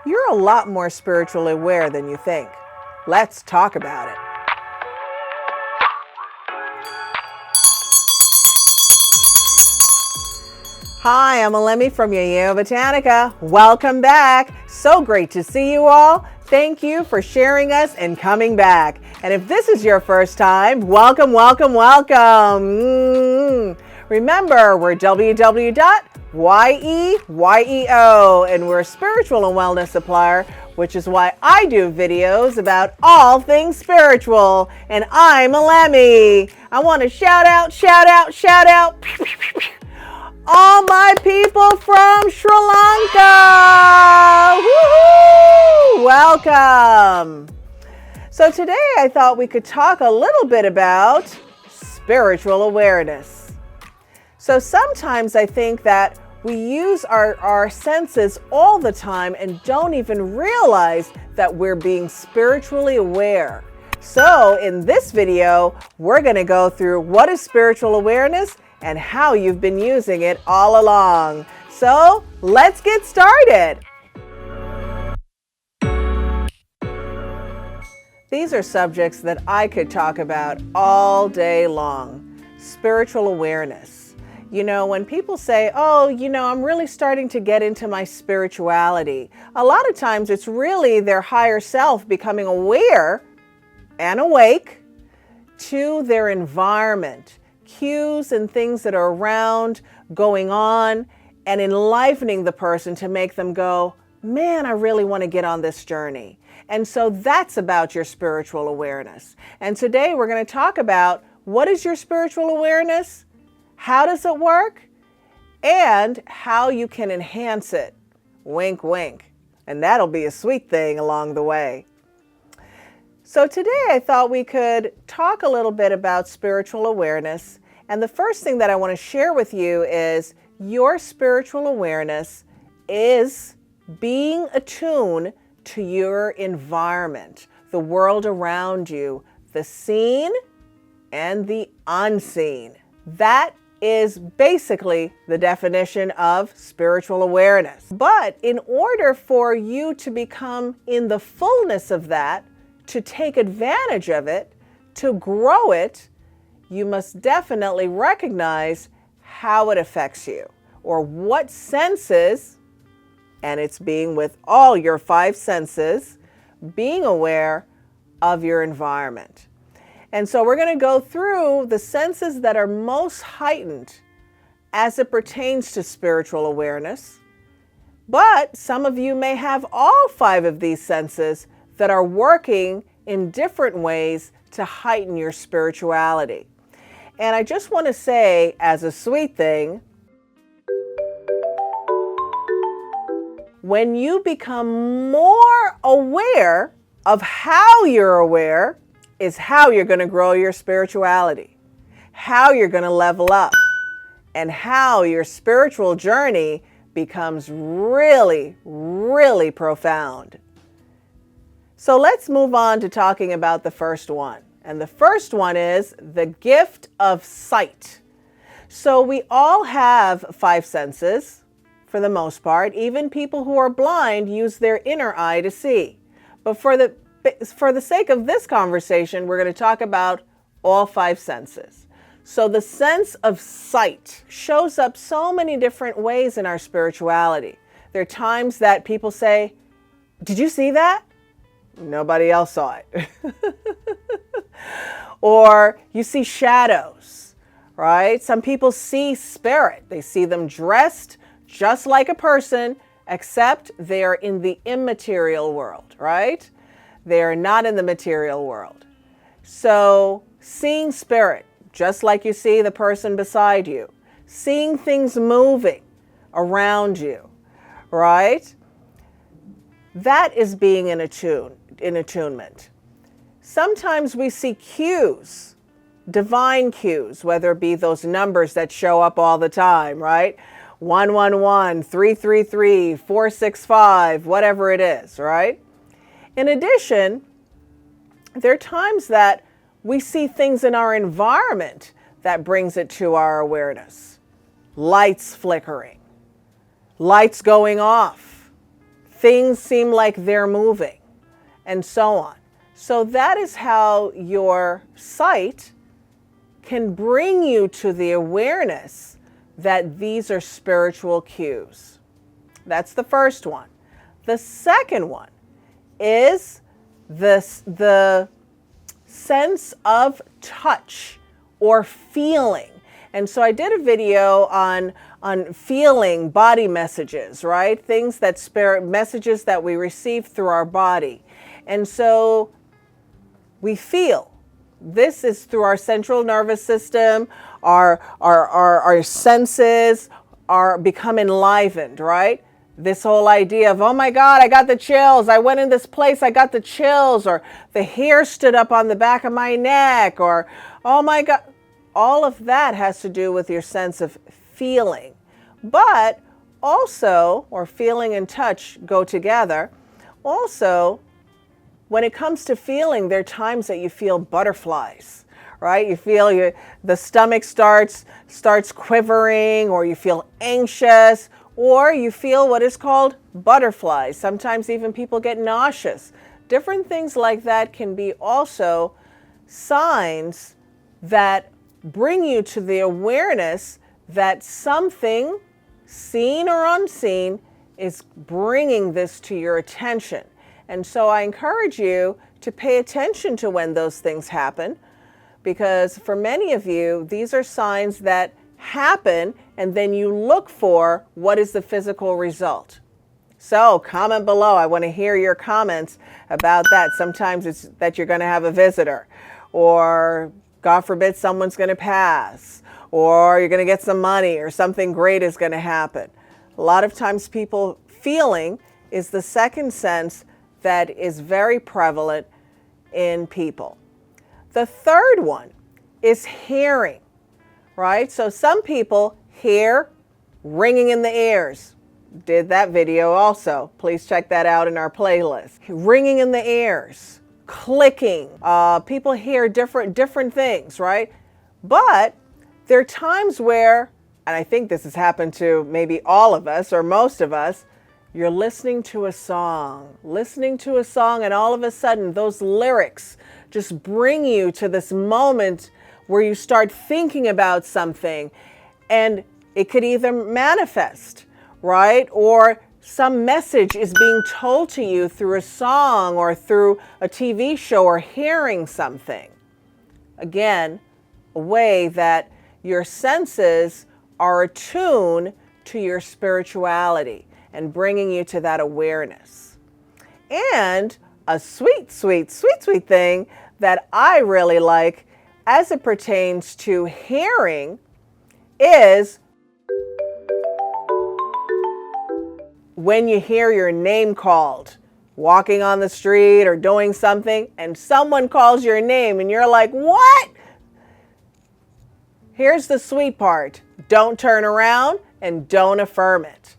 You're a lot more spiritually aware than you think. Let's talk about it. Hi, I'm Elemi from Yeyeo Botanica. Welcome back. So great to see you all. Thank you for sharing us and coming back. And if this is your first time, welcome, welcome, welcome. Remember, we're www.yeyeo, and we're a spiritual and wellness supplier, which is why I do videos about all things spiritual. And I'm Elemi. I want to shout out all my people from Sri Lanka. Woohoo! Welcome. So today I thought we could talk a little bit about spiritual awareness. So sometimes I think that we use our senses all the time and don't even realize that we're being spiritually aware. So in this video, we're going to go through what is spiritual awareness and how you've been using it all along. So let's get started. These are subjects that I could talk about all day long. Spiritual awareness. You know, when people say, I'm really starting to get into my spirituality, a lot of times it's really their higher self becoming aware and awake to their environment, cues and things that are around, going on, and enlivening the person to make them go, man, I really want to get on this journey. And so that's about your spiritual awareness. And today we're going to talk about what is your spiritual awareness, how does it work, and how you can enhance it. Wink, wink. And that'll be a sweet thing along the way. So today I thought we could talk a little bit about spiritual awareness. And the first thing that I want to share with you is your spiritual awareness is being attuned to your environment, the world around you, the seen and the unseen. That is basically the definition of spiritual awareness. But in order for you to become in the fullness of that, to take advantage of it, to grow it, you must definitely recognize how it affects you or what senses, and it's being with all your 5 senses, being aware of your environment. And so we're going to go through the senses that are most heightened as it pertains to spiritual awareness. But some of you may have all 5 of these senses that are working in different ways to heighten your spirituality. And I just want to say, as a sweet thing, when you become more aware of how you're aware is how you're going to grow your spirituality, how you're going to level up, and how your spiritual journey becomes really, really profound. So let's move on to talking about the first one. And the first one is the gift of sight. So we all have 5 senses for the most part. Even people who are blind use their inner eye to see. But for the sake of this conversation, we're going to talk about all 5 senses. So the sense of sight shows up so many different ways in our spirituality. There are times that people say, "Did you see that?" Nobody else saw it. Or you see shadows, right? Some people see spirit. They see them dressed just like a person, except they're in the immaterial world, right? They are not in the material world. So seeing spirit, just like you see the person beside you, seeing things moving around you, right? That is being in attunement. Sometimes we see cues, divine cues, whether it be those numbers that show up all the time, right? 111, 333, 465, whatever it is, right? In addition, there are times that we see things in our environment that brings it to our awareness. Lights flickering, lights going off, things seem like they're moving, and so on. So that is how your sight can bring you to the awareness that these are spiritual cues. That's the first one. The second one is the sense of touch or feeling. And so I did a video on feeling body messages, right? Things that messages that we receive through our body. And so we feel. This is through our central nervous system, our senses are become enlivened, right? This whole idea of, oh my God, I got the chills. I went in this place, I got the chills, or the hair stood up on the back of my neck, or, oh my God. All of that has to do with your sense of feeling. But also, or feeling and touch go together, also, when it comes to feeling, there are times that you feel butterflies, right? You feel the stomach starts quivering, or you feel anxious, or you feel what is called butterflies. Sometimes even people get nauseous. Different things like that can be also signs that bring you to the awareness that something, seen or unseen, is bringing this to your attention. And so I encourage you to pay attention to when those things happen, because for many of you, these are signs that happen, and then you look for what is the physical result. So comment below. I want to hear your comments about that. Sometimes it's that you're going to have a visitor, or God forbid someone's going to pass, or you're going to get some money, or something great is going to happen. A lot of times people feeling is the second sense that is very prevalent in people. The third one is hearing, right? So some people hear ringing in the ears. Did that video also. Please check that out in our playlist. Ringing in the ears, clicking. People hear different things, right? But there are times where, and I think this has happened to maybe all of us or most of us, you're listening to a song, and all of a sudden those lyrics just bring you to this moment where you start thinking about something, and it could either manifest, right? Or some message is being told to you through a song or through a TV show or hearing something. Again, a way that your senses are attuned to your spirituality and bringing you to that awareness. And a sweet thing that I really like as it pertains to hearing is when you hear your name called, walking on the street or doing something, and someone calls your name and you're like, what? Here's the sweet part. Don't turn around and don't affirm it.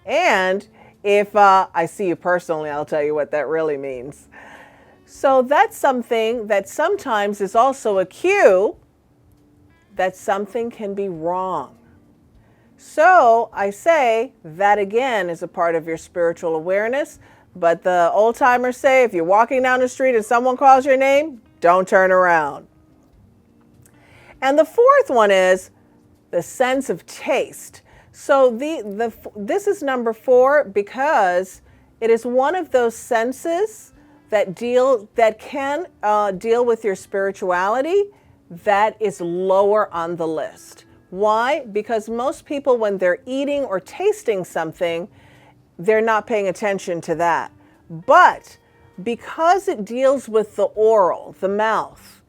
And if I see you personally, I'll tell you what that really means. So that's something that sometimes is also a cue that something can be wrong. So I say that again is a part of your spiritual awareness. But the old timers say if you're walking down the street and someone calls your name, don't turn around. And the fourth one is the sense of taste. So this is number 4 because it is one of those senses that can deal with your spirituality that is lower on the list. Why? Because most people, when they're eating or tasting something, they're not paying attention to that. But because it deals with the oral, the mouth,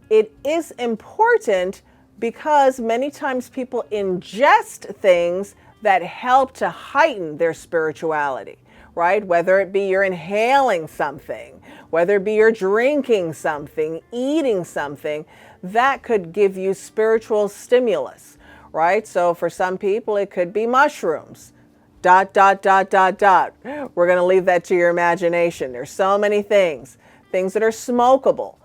it is important because many times people ingest things that help to heighten their spirituality, right? Whether it be you're inhaling something, whether it be you're drinking something, eating something, that could give you spiritual stimulus, right? So for some people, it could be mushrooms, ... We're going to leave that to your imagination. There's so many things that are smokable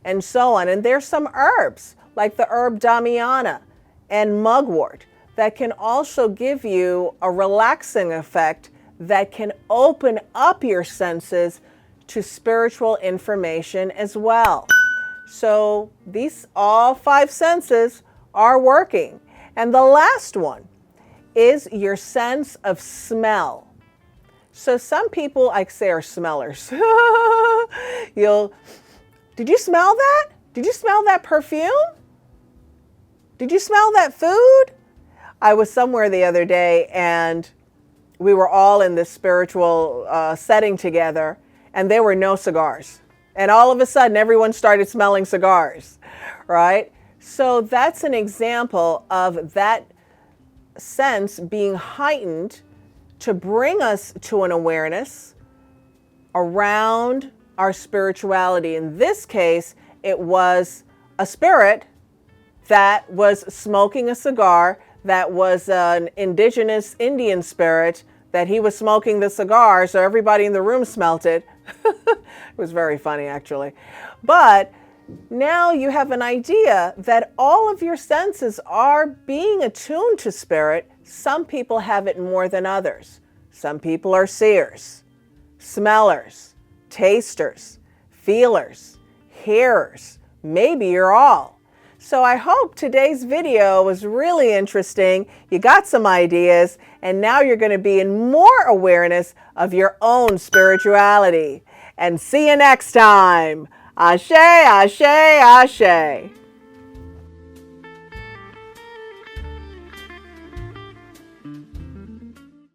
and so on. And there's some herbs like the herb Damiana and mugwort that can also give you a relaxing effect that can open up your senses to spiritual information as well. So these all 5 senses are working. And the last one is your sense of smell. So some people, I say, are smellers. Did you smell that? Did you smell that perfume? Did you smell that food? I was somewhere the other day and we were all in this spiritual setting together, and there were no cigars. And all of a sudden, everyone started smelling cigars, right? So that's an example of that sense being heightened to bring us to an awareness around our spirituality. In this case, it was a spirit that was smoking a cigar, that was an indigenous Indian spirit, that he was smoking the cigar, so everybody in the room smelt it. It was very funny, actually. But now you have an idea that all of your senses are being attuned to spirit. Some people have it more than others. Some people are seers, smellers, tasters, feelers, hearers. Maybe you're all. So I hope today's video was really interesting. You got some ideas, and now you're going to be in more awareness of your own spirituality. And see you next time. Ashe, ashe, ashe.